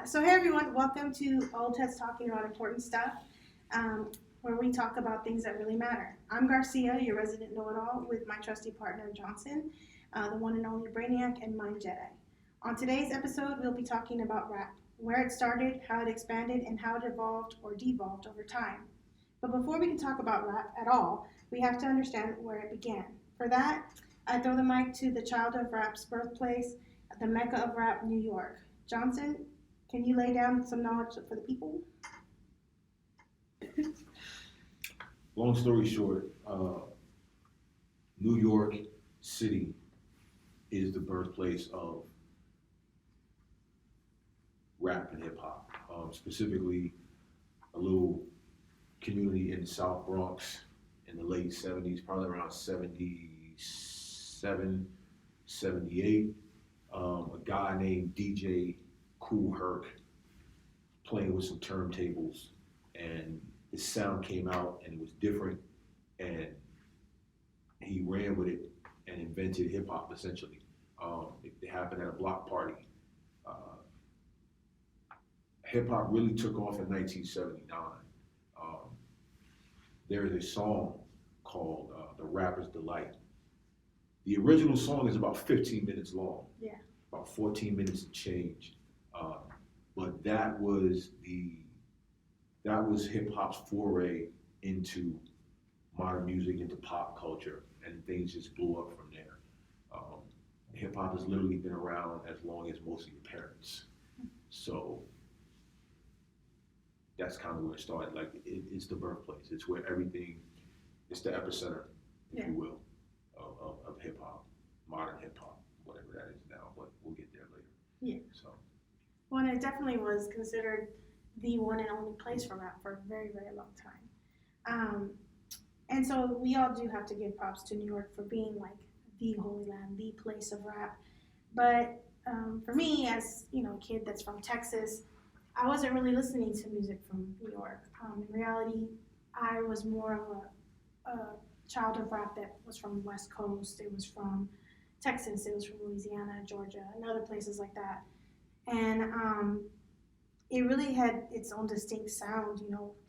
So hey everyone, welcome to Oldheads talking about important stuff, where we talk about things that really matter. I'm Garcia, your resident know-it-all, with my trusty partner Johnson, the one and only Brainiac and Mind Jedi. On today's episode, we'll be talking about rap, where it started, how it expanded, and how it evolved or devolved over time. But before we can talk about rap at all, we have to understand where it began. For that, I throw the mic to the child of rap's birthplace, the Mecca of rap, New York. Johnson, can you lay down some knowledge for the people? Long story short, New York City is the birthplace of rap and hip hop. Specifically, a little community in the South Bronx in the late 70s, probably around 77, 78. A guy named DJ Kool Herc playing with some turntables, and the sound came out and it was different, and he ran with it and invented hip hop essentially. It happened at a block party. Hip hop really took off in 1979. There is a song called The Rapper's Delight. The original song is about 15 minutes long, about 14 minutes and change. But that was hip hop's foray into modern music, into pop culture, and things just blew up from there. Hip hop has literally been around as long as most of your parents, so that's kind of where it started. Like it's the birthplace. It's where everything. It's the epicenter, if you will, of hip hop, modern hip hop, whatever that is now. But we'll get there later. Yeah. So. Well, and it definitely was considered the one and only place for rap for a very, very long time. And so we all do have to give props to New York for being like the Holy Land, the place of rap. But for me, as a kid that's from Texas, I wasn't really listening to music from New York. In reality, I was more of a child of rap that was from the West Coast. It was from Texas. It was from Louisiana, Georgia, and other places like that. And it really had its own distinct sound,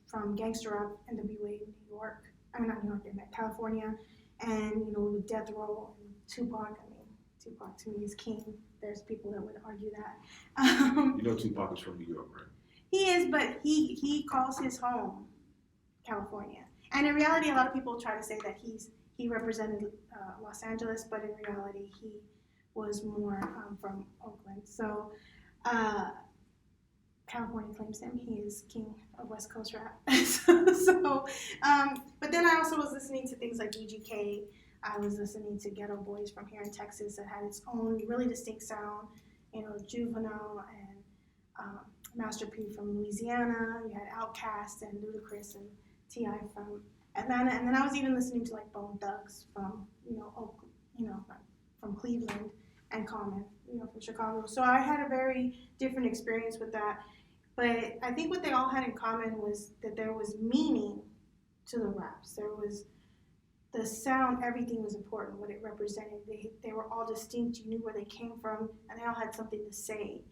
from gangster rap, NWA, California, and, with Death Row and Tupac. Tupac to me is king. There's people that would argue that. Tupac is from New York, right? He is, but he calls his home California. And in reality, a lot of people try to say that he represented Los Angeles, but in reality, he was more from Oakland. So California claims him. He is king of West Coast rap. But then I also was listening to things like UGK. I was listening to Ghetto Boys from here in Texas that had its own really distinct sound. Juvenile and Master P from Louisiana. You had Outkast and Ludacris and T.I. from Atlanta. And then I was even listening to like Bone Thugs from, from Cleveland, and Common, from Chicago. So I had a very different experience with that. But I think what they all had in common was that there was meaning to the raps. There was the sound, everything was important, what it represented. They were all distinct. You knew where they came from, and they all had something to say.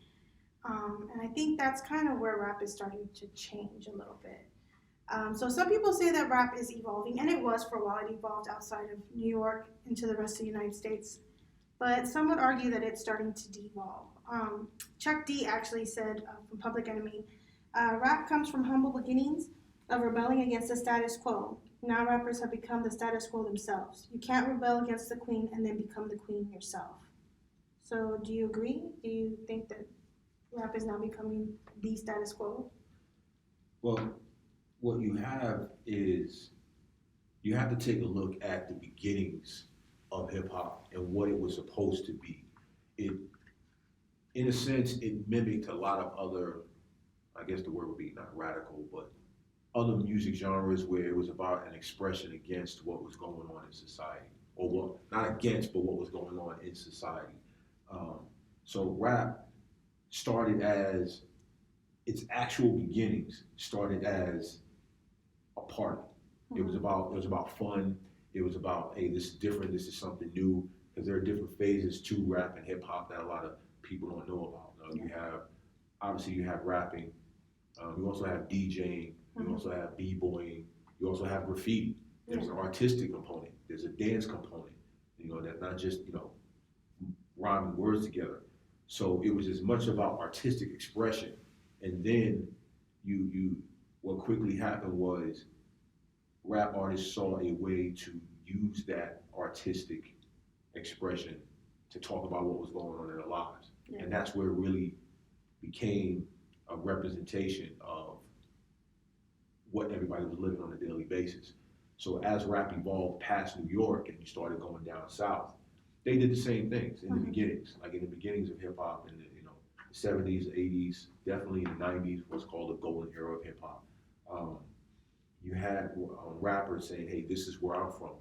And I think that's kind of where rap is starting to change a little bit. So some people say that rap is evolving, and it was for a while. It evolved outside of New York into the rest of the United States. But some would argue that it's starting to devolve. Chuck D actually said from Public Enemy, rap comes from humble beginnings of rebelling against the status quo. Now rappers have become the status quo themselves. You can't rebel against the queen and then become the queen yourself. So do you agree? Do you think that rap is now becoming the status quo? Well, what you have is you have to take a look at the beginnings of hip hop and what it was supposed to be. In a sense, it mimicked a lot of other, I guess the word would be not radical, but other music genres where it was about an expression against what was going on in society, or what, not against, but what was going on in society. So rap started as, its actual beginnings started as a party. It was about fun. It was about, hey, this is different. This is something new. Because there are different phases to rap and hip hop that a lot of people don't know about. You have obviously you have rapping. You also have DJing. You also have b-boying. You also have graffiti. There's an artistic component. There's a dance component. That's not just rhyming words together. So it was as much about artistic expression. And then what quickly happened was rap artists saw a way to use that artistic expression to talk about what was going on in their lives. Yeah. And that's where it really became a representation of what everybody was living on a daily basis. So as rap evolved past New York and you started going down south, they did the same things in the beginnings, like in the beginnings of hip hop in the 70s, 80s, definitely in the 90s, what's called the golden era of hip hop. You had rappers saying, "Hey, this is where I'm from.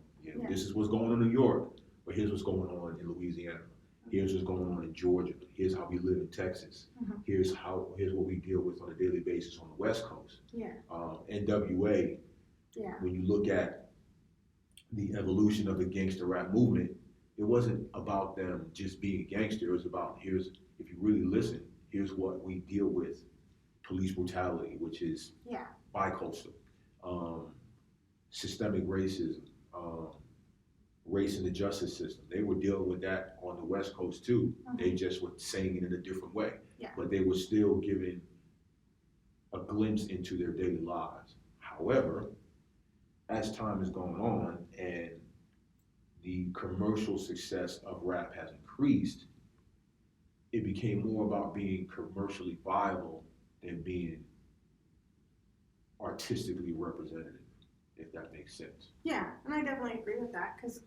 This is what's going on in New York, but here's what's going on in Louisiana. Here's what's going on in Georgia. Here's how we live in Texas. Here's what we deal with on a daily basis on the West Coast." NWA. When you look at the evolution of the gangster rap movement, it wasn't about them just being gangster. It was about if you really listen, here's what we deal with: police brutality, which is bi-coastal, systemic racism, race in the justice system. They were dealing with that on the West Coast too. They just were saying it in a different way, but they were still giving a glimpse into their daily lives. However, as time has gone on and the commercial success of rap has increased, it became more about being commercially viable than being artistically representative, if that makes sense. Yeah, and I definitely agree with that because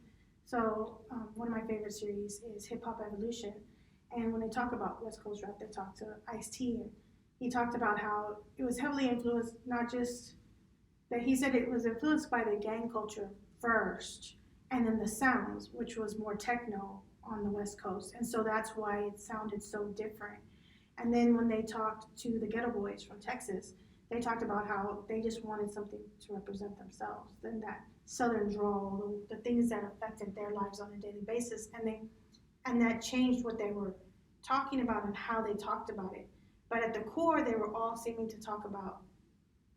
one of my favorite series is Hip Hop Evolution, and when they talk about West Coast rap, they talk to Ice-T, and he talked about how it was heavily influenced, not just that he said it was influenced by the gang culture first, and then the sounds, which was more techno on the West Coast, and so that's why it sounded so different. And then when they talked to the Ghetto Boys from Texas, they talked about how they just wanted something to represent themselves, then that Southern drawl, the things that affected their lives on a daily basis, and that changed what they were talking about and how they talked about it. But at the core, they were all seeming to talk about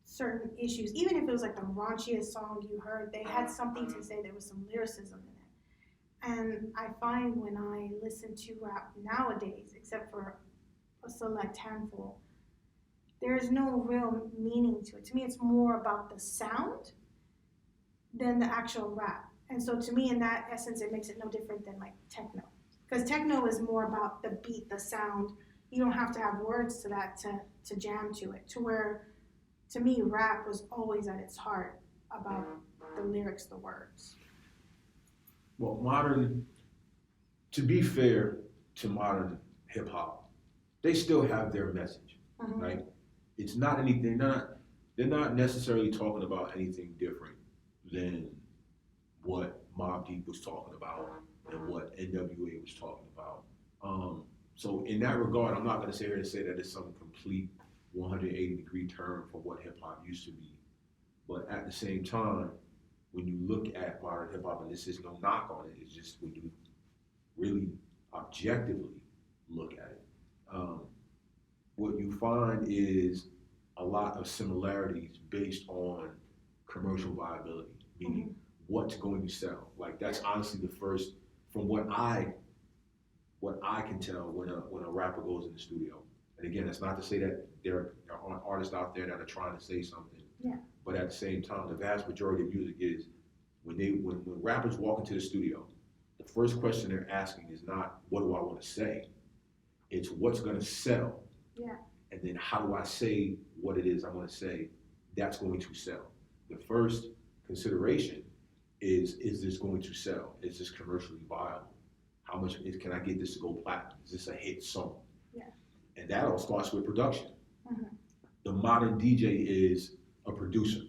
certain issues. Even if it was like the raunchiest song you heard, they had something to say. There was some lyricism in it. And I find when I listen to rap nowadays, except for a select handful, there is no real meaning to it. To me, it's more about the sound than the actual rap. And so to me, in that essence, it makes it no different than like techno. Because techno is more about the beat, the sound. You don't have to have words to that to jam to it. To where, to me, rap was always at its heart about the lyrics, the words. Well, to be fair to modern hip hop, they still have their message, right? It's not anything, they're not necessarily talking about anything different than what Mobb Deep was talking about and what NWA was talking about. So in that regard, I'm not going to sit here and say that it's some complete 180-degree turn from what hip hop used to be. But at the same time, when you look at modern hip hop, and this is no knock on it, it's just when you really objectively look at it, what you find is a lot of similarities based on commercial viability, meaning what's going to sell. Like that's honestly the first, from what I can tell when a rapper goes in the studio. And again, that's not to say that there aren't artists out there that are trying to say something. Yeah. But at the same time, the vast majority of music is when rappers walk into the studio, the first question they're asking is not what do I want to say? It's what's going to sell. Yeah. And then how do I say what it is I want to say that's going to sell? The first consideration is this going to sell? Is this commercially viable? How much can I get this to go platinum? Is this a hit song? Yeah. And that all starts with production. The modern DJ is a producer.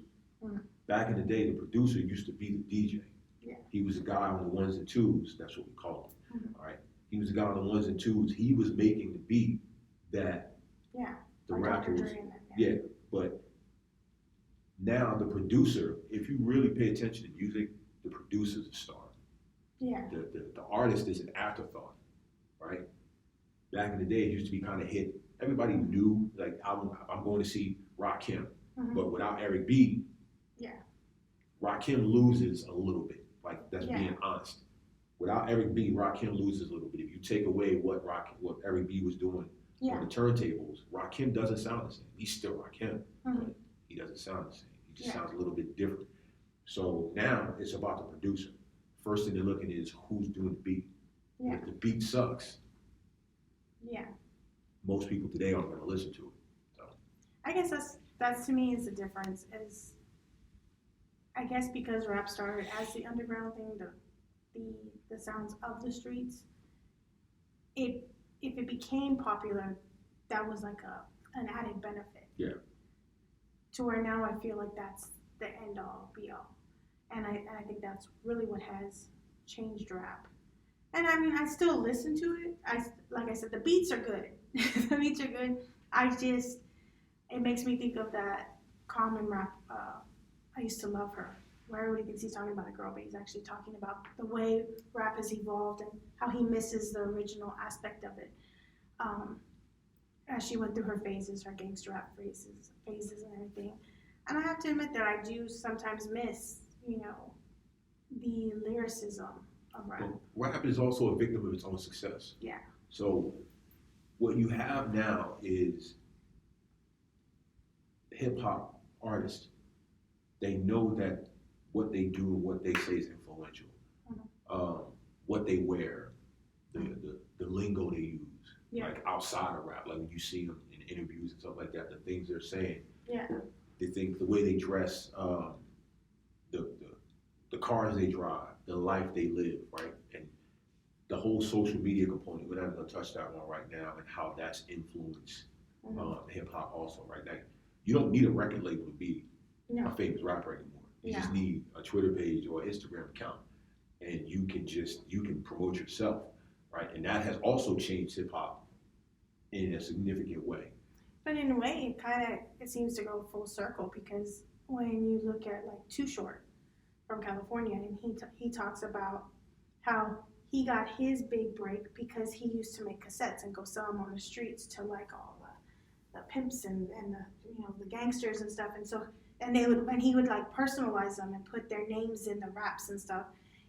Back in the day, the producer used to be the DJ. Yeah. He was a guy on the ones and twos. That's what we call him. All right. He was a guy on the ones and twos. He was making the beat that the rapper was. Yeah. But now the producer, if you really pay attention to music, the producer's a star. Yeah. The artist is an afterthought, right? Back in the day, it used to be kind of hit everybody knew, like, I'm going to see Rakim, Mhm. but without Eric B, Yeah. Rakim loses a little bit. Like, that's Yeah. being honest. Without Eric B, Rakim loses a little bit. If you take away what Eric B was doing Yeah. on the turntables, Rakim doesn't sound the same. He's still Rakim, Mhm. but he doesn't sound the same. He just Yeah. sounds a little bit different. So now it's about the producer. First thing they're looking at is who's doing the beat. Yeah. If the beat sucks, Yeah. most people today aren't going to listen to it. So I guess that's to me is the difference. Is I guess because rap started as the underground thing, the sounds of the streets. If it became popular, that was like an added benefit. Yeah. To where now I feel like that's the end all be all, and I think that's really what has changed rap. And I mean, I still listen to it. Like I said, the beats are good. The beats are good. It makes me think of that common rap. I used to love her, where everybody thinks he's talking about a girl, but he's actually talking about the way rap has evolved and how he misses the original aspect of it. As she went through her phases, her gangster rap phases and everything. And I have to admit that I do sometimes miss, the lyricism of rap. well, rap is also a victim of its own success. Yeah. So what you have now is hip hop artists. They know that what they do and what they say is influential. What they wear, the lingo they use, like outside of rap, like when you see them in interviews and stuff like that, the things they're saying. Yeah. They think the way they dress, the cars they drive, the life they live, right? And the whole social media component, we're not going to touch that one right now, and how that's influenced hip hop also, right? Like, you don't need a record label to be a famous rapper anymore. You just need a Twitter page or Instagram account, and you can promote yourself, right? And that has also changed hip hop in a significant way. But in a way, it seems to go full circle, because when you look at like Too Short from California, and he talks about how he got his big break because he used to make cassettes and go sell them on the streets to like all the pimps and the gangsters and stuff, and he would like personalize them and put their names in the raps and stuff,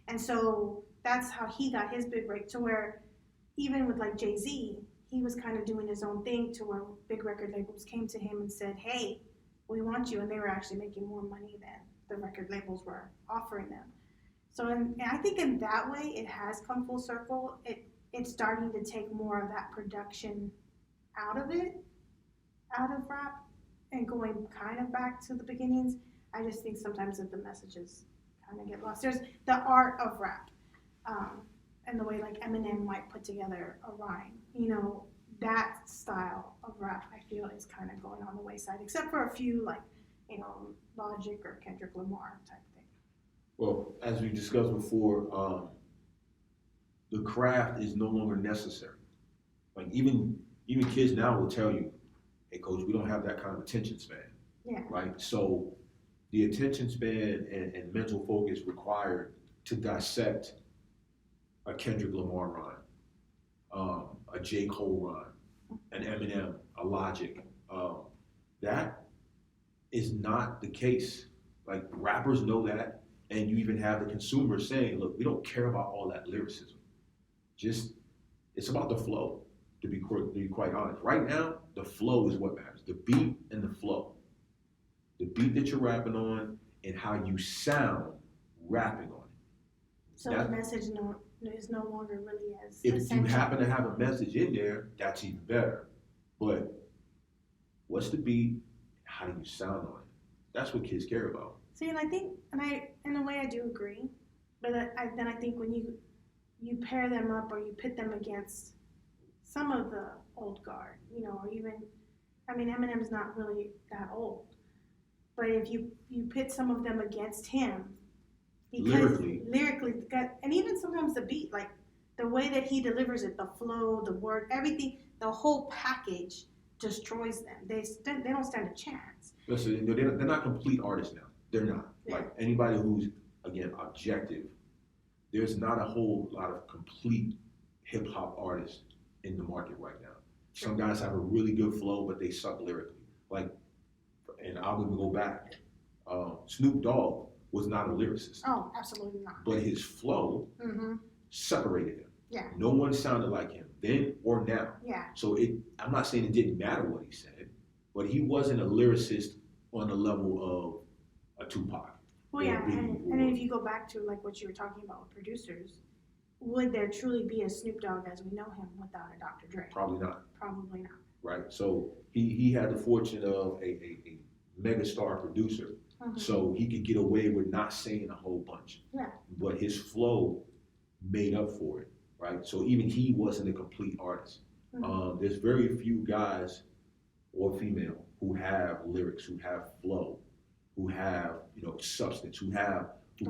and so that's how he got his big break. To where even with like Jay-Z, he was kind of doing his own thing, to where big record labels came to him and said, "Hey, we want you," and they were actually making more money than the record labels were offering them. So and I think in that way it has come full circle. It's starting to take more of that production out of rap, and going kind of back to the beginnings. I just think sometimes that the messages kind of get lost. There's the art of rap, and the way like Eminem might put together a rhyme. That style of rap I feel is kind of going on the wayside, except for a few like, Logic or Kendrick Lamar type thing. Well, as we discussed before, the craft is no longer necessary. Like even kids now will tell you, "Hey, coach, we don't have that kind of attention span." Yeah. Right. So the attention span and mental focus required to dissect a Kendrick Lamar rhyme, a J. Cole rhyme, an Eminem, a Logic, that is not the case. Like, rappers know that, and you even have the consumers saying, "Look, we don't care about all that lyricism. It's about the flow." To be quite honest, right now the flow is what matters. The beat and the flow. The beat that you're rapping on and how you sound rapping on it. So the message is no longer really as if essential. you happen to have a message in there, that's even better. But what's the beat? How do you sound on it? That's what kids care about. See, and I think, in a way, I do agree. But then I think when you pair them up, or you pit them against some of the old guard, or even, Eminem's not really that old. But if you pit some of them against him, because lyrically, and even sometimes the beat, like the way that he delivers it, the flow, the word, everything, the whole package destroys them. They don't stand a chance. Listen, they're not complete artists now. They're not. Yeah. Like anybody who's, again, objective, there's not a whole lot of complete hip hop artists in the market right now. Some guys have a really good flow, but they suck lyrically. Like, and I'll even go back. Snoop Dogg was not a lyricist. Oh, absolutely not. But his flow separated him. Yeah. No one sounded like him then or now. Yeah. So I'm not saying it didn't matter what he said, but he wasn't a lyricist on the level of a Tupac. Well, yeah, and then if you go back to like what you were talking about with producers, would there truly be a Snoop Dogg as we know him without a Dr. Dre? Probably not. Probably not. Right. So he had the fortune of a megastar producer, so he could get away with not saying a whole bunch. Yeah. But his flow made up for it. Right. So even he wasn't a complete artist. There's very few guys or female who have lyrics, who have flow, who have substance, who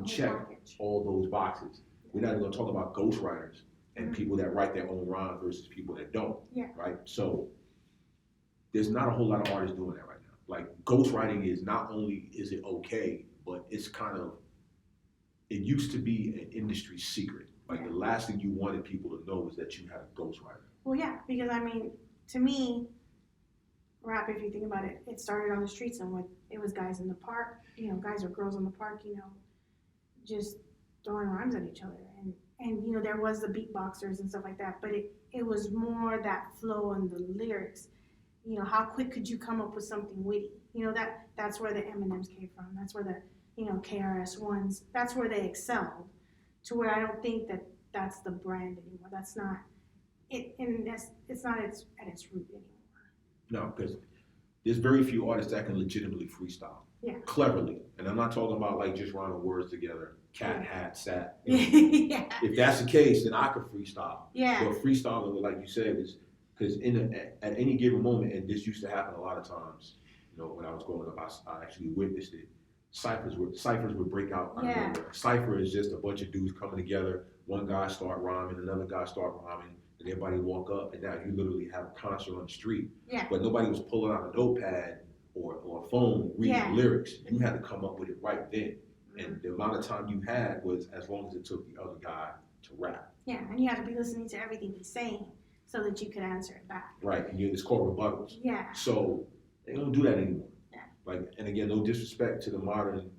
check all those boxes. We're not even going to talk about ghostwriters and people that write their own rhymes versus people that don't. Yeah. Right. So there's not a whole lot of artists doing that right now. Like ghostwriting is not only is it okay, but it's it used to be an industry secret. Like the last thing you wanted people to know is that you had a ghostwriter. Well, yeah, because I mean, to me, rap, if you think about it, it started on the streets and it was guys in the park, guys or girls in the park, just throwing rhymes at each other. And there was the beatboxers and stuff like that, but it was more that flow and the lyrics. How quick could you come up with something witty? That's where the Eminems came from. That's where the, KRS-Ones, that's where they excelled, to where I don't think that that's the brand anymore. That's not it, and it's not at its root anymore. No, because there's very few artists that can legitimately freestyle. Yeah. Cleverly. And I'm not talking about like just rhyming words together, cat, hat, sat. Yeah. If that's the case, then I could freestyle. Yeah. But freestyling, like you said, is because at any given moment, and this used to happen a lot of times, when I was growing up, I actually witnessed it. Ciphers would break out. Yeah. Cipher is just a bunch of dudes coming together. One guy start rhyming, another guy start rhyming, and everybody walk up, and now you literally have a concert on the street. Yeah. But nobody was pulling out a notepad or a phone reading lyrics. You had to come up with it right then. And the amount of time you had was as long as it took the other guy to rap. Yeah, and you have to be listening to everything he's saying so that you could answer it back. Right, and it's called rebuttals. Yeah. So they don't do that anymore. Yeah. Like, and again, no disrespect to the modern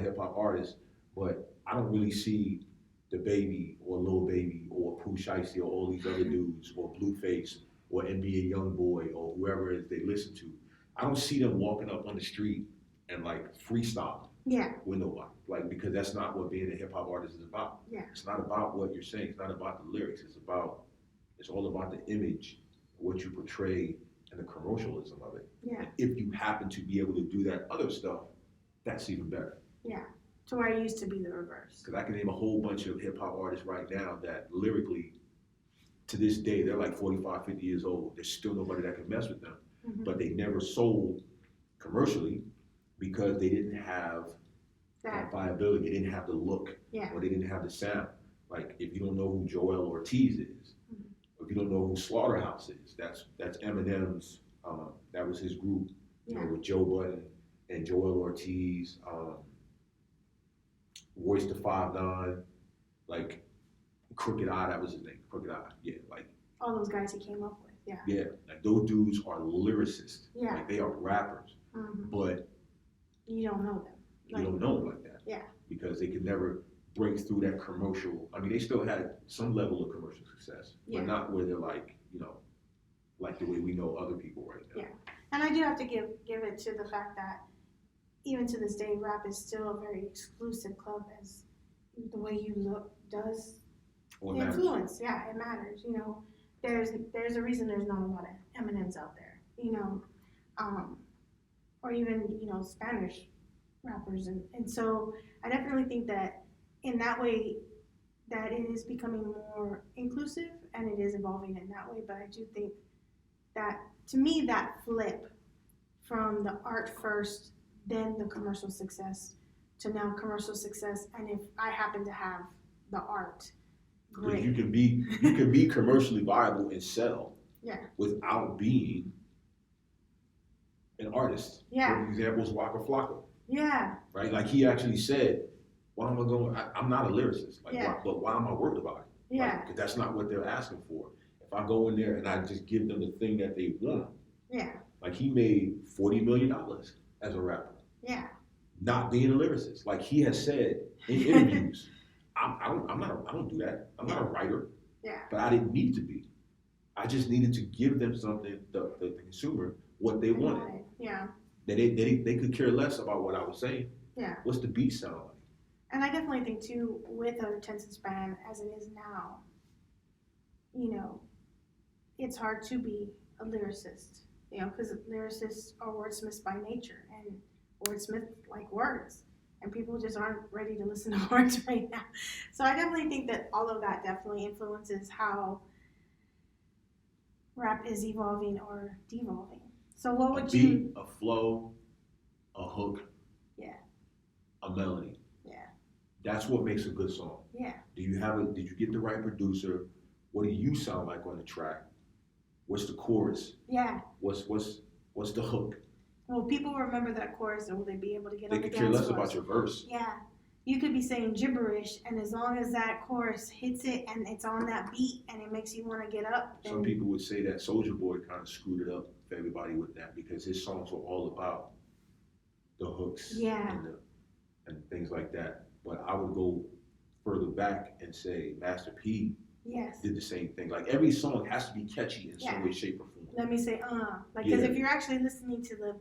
hip hop artists, but I don't really see the Baby or Lil Baby or Pooh Shiesty or all these other dudes or Blueface or NBA Youngboy or whoever it is they listen to. I don't see them walking up on the street and like freestyle with nobody. Like, because that's not what being a hip hop artist is about. Yeah. It's not about what you're saying. It's not about the lyrics. It's all about the image, what you portray, and the commercialism of it. Yeah. And if you happen to be able to do that other stuff, that's even better. Yeah. To where it used to be the reverse. Because I can name a whole bunch of hip hop artists right now that lyrically, to this day, they're like 45, 50 years old. There's still nobody that can mess with them. But they never sold commercially because they didn't have that viability. They didn't have the look, or they didn't have the sound. Like, if you don't know who Joel Ortiz is, if you don't know who Slaughterhouse is, that's Eminem's. That was his group, with Joe Budden and Joel Ortiz, Royce the 5'9", like Crooked Eye. That was his name, Crooked Eye. Yeah, like all those guys he came up with. Yeah. Yeah, like those dudes are lyricists. Yeah. Like they are rappers. But you don't know them. You don't know them like that. Yeah. Because they could never break through that commercial. I mean, they still had some level of commercial success, but not where they're like, like the way we know other people right now. Yeah. And I do have to give it to the fact that even to this day, rap is still a very exclusive club, as the way you look does influence. Yeah, it matters. There's a reason there's not a lot of Eminems out there, or even, Spanish rappers. And so I definitely think that in that way that it is becoming more inclusive and it is evolving in that way. But I do think that, to me, that flip from the art first, then the commercial success, to now commercial success. And if I happen to have the art, great. You can be commercially viable and sell without being an artist. Yeah. For example, is Waka Flocka. Yeah. Right? Like he actually said, why am I going, I'm not a lyricist. Like, but why am I worried about it? Yeah. Because that's not what they're asking for. If If I go in there and I just give them the thing that they want, Yeah. like he made $40 million as a rapper. Yeah. Not being a lyricist. Like he has said in interviews, I don't do that. I'm not a writer. Yeah. But I didn't need to be. I just needed to give them something, the consumer, what they wanted. Yeah. They could care less about what I was saying. Yeah. What's the beat sound like? And I definitely think too, with our attention span as it is now, it's hard to be a lyricist, because lyricists are wordsmiths by nature, and wordsmiths like words, and people just aren't ready to listen to words right now. So I definitely think that all of that definitely influences how rap is evolving or devolving. So what would you... A flow, a hook, a melody. Yeah. That's what makes a good song. Yeah. Did you get the right producer? What do you sound like on the track? What's the chorus? Yeah. What's the hook? Will people remember that chorus, or will they be able to get they on the could dance care less floor? about your verse. Yeah. You could be saying gibberish, and as long as that chorus hits it and it's on that beat and it makes you want to get up. Some people would say that Soulja Boy kind of screwed it up for everybody with that, because his songs were all about the hooks and things like that. But I would go further back and say Master P did the same thing. Like every song has to be catchy in some way, shape, or form. Let me say, because if you're actually listening to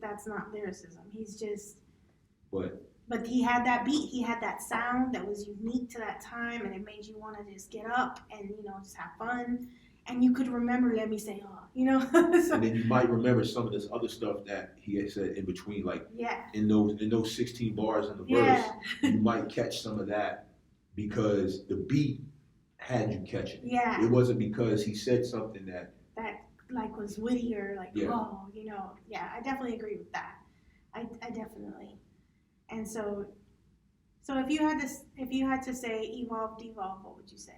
that's not lyricism. He's just. But he had that beat, he had that sound that was unique to that time, and it made you want to just get up and, just have fun. And you could remember, let me say, so, and then you might remember some of this other stuff that he had said in between, like in those 16 bars in the verse, you might catch some of that because the beat had you catching it. Yeah. It wasn't because he said something that like was witty or like, I definitely agree with that. I definitely. And so if you had to say evolve, devolve, what would you say?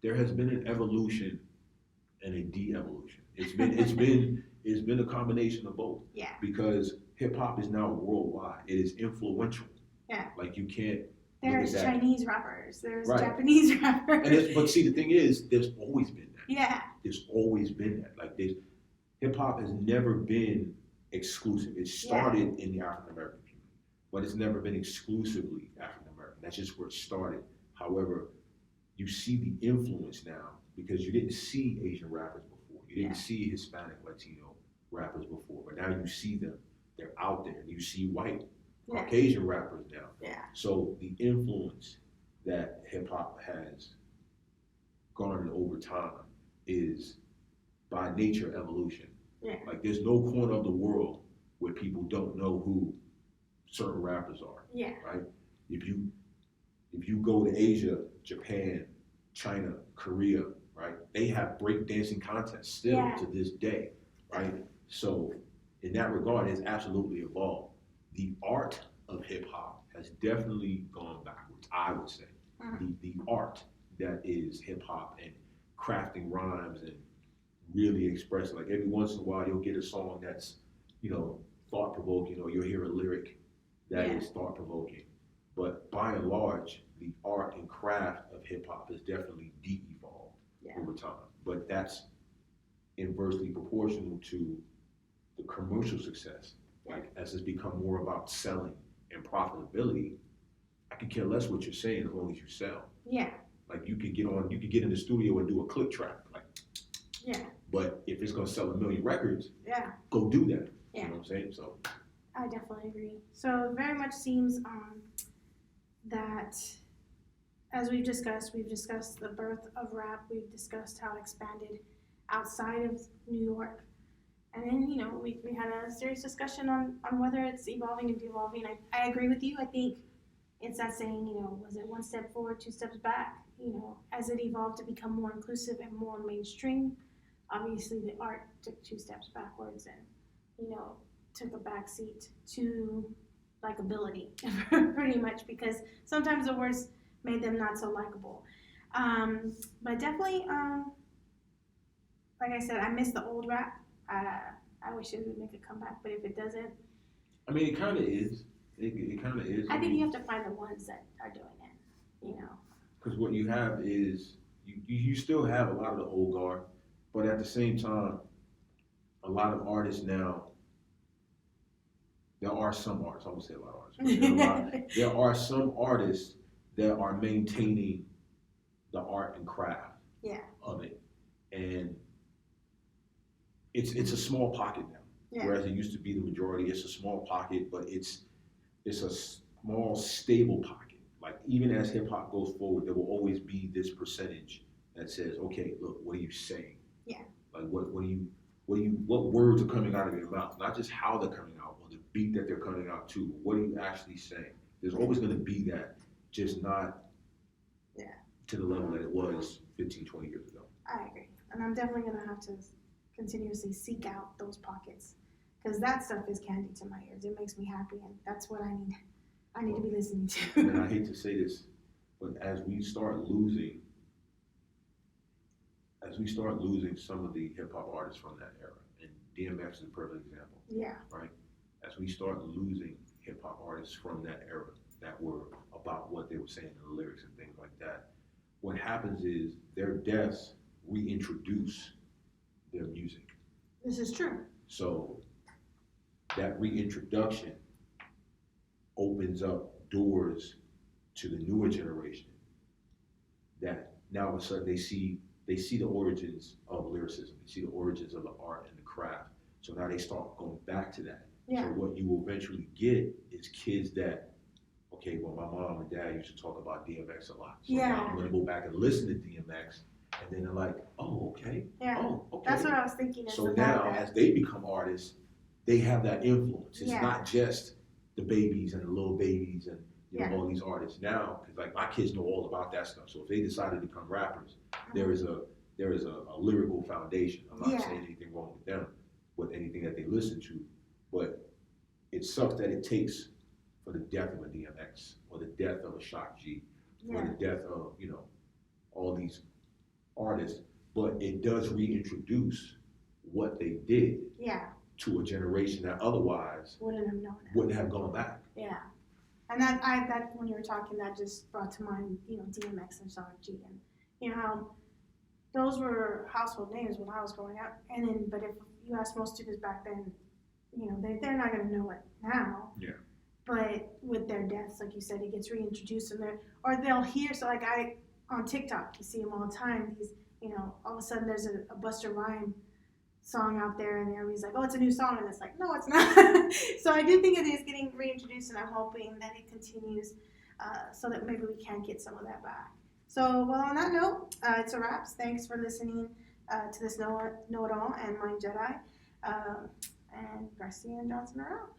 There has been an evolution and a de-evolution. It's been a combination of both. Yeah. Because hip hop is now worldwide. It is influential. Yeah. Like you can't. There's Chinese rappers. There's Japanese rappers. But see, the thing is, there's always been that. Yeah. There's always been that. Like hip hop has never been exclusive. It started in the African American community, but it's never been exclusively African American. That's just where it started. However, you see the influence now because you didn't see Asian rappers before. You didn't see Hispanic, Latino rappers before, but now you see them. They're out there. You see white, Caucasian rappers now. Yeah. So the influence that hip hop has garnered over time is by nature evolution. Yeah. Like there's no corner of the world where people don't know who certain rappers are. Yeah. Right? If you go to Asia, Japan, China, Korea, right? They have breakdancing contests still to this day, right? So in that regard, it's absolutely evolved. The art of hip hop has definitely gone backwards, I would say. The art that is hip hop and crafting rhymes and really expressing, like every once in a while you'll get a song that's, thought provoking, or you'll hear a lyric that is thought provoking. But by and large, the art and craft of hip hop has definitely de-evolved over time. But that's inversely proportional to the commercial success. Like as it's become more about selling and profitability, I could care less what you're saying as long as you sell. Yeah. Like you could get in the studio and do a click track. Like, but if it's gonna sell 1 million records, go do that. Yeah. You know what I'm saying? So I definitely agree. So it very much seems that as we've discussed the birth of rap, we've discussed how it expanded outside of New York. And then, we had a serious discussion on whether it's evolving and devolving. I agree with you. I think it's that saying, was it one step forward, two steps back? As it evolved to become more inclusive and more mainstream, obviously the art took 2 steps backwards and, took a backseat to likability, pretty much, because sometimes the words made them not so likable. But definitely, like I said, I miss the old rap. I wish it would make a comeback, but if it doesn't, I mean, it kind of is. It kind of is. I think you have to find the ones that are doing it. Because what you have is You still have a lot of the old guard, but at the same time, a lot of artists now. There are some artists. I won't say a lot of artists. But there are some artists that are maintaining the art and craft of it, and it's a small pocket now. Yeah. Whereas it used to be the majority. It's a small pocket, but it's a small stable pocket. Like even as hip hop goes forward, there will always be this percentage that says, okay, look, what are you saying? Yeah. Like what words are coming out of your mouth? Not just how they're coming out, or the beat that they're coming out to. What are you actually saying? There's always going to be that, just not to the level that it was 15, 20 years ago. I agree. And I'm definitely going to have to continuously seek out those pockets, because that stuff is candy to my ears. It makes me happy, and that's what I need to be listening to. And I hate to say this, but as we start losing some of the hip hop artists from that era, and DMX is a perfect example. Yeah. Right? As we start losing hip hop artists from that era that were about what they were saying in the lyrics and things like that, what happens is their deaths reintroduce their music. This is true. So that reintroduction opens up doors to the newer generation that now all of a sudden they see the origins of lyricism. They see the origins of the art and the craft. So now they start going back to that. Yeah. So what you will eventually get is kids that, okay, well, my mom and dad used to talk about DMX a lot. So now I'm going to go back and listen to DMX. And then they're like, oh, okay. Yeah. Oh, okay. That's what I was thinking. So now as they become artists, they have that influence. It's not just the babies and the little babies and all these artists now, because like my kids know all about that stuff. So if they decide to become rappers, there is a lyrical foundation. I'm not saying anything wrong with them, with anything that they listen to, but it sucks that it takes for the death of a DMX or the death of a Shock G or the death of all these artists, but it does reintroduce what they did to a generation that otherwise wouldn't have gone back. Yeah. And that when you were talking, that just brought to mind, DMX and Shock G, and how those were household names when I was growing up. And then, but if you ask most students back then, they're not going to know it now. Yeah. But with their deaths, like you said, it gets reintroduced, or they'll hear. So like on TikTok, you see them all the time. These, all of a sudden there's a Busta Rhymes song out there, and everybody's like, oh, it's a new song, and it's like, no, it's not. So I do think it is getting reintroduced, and I'm hoping that it continues so that maybe we can get some of that back. So, well, on that note, it's a wrap. Thanks for listening to this Know It All and Mind Jedi. And Garcia and Johnson are out.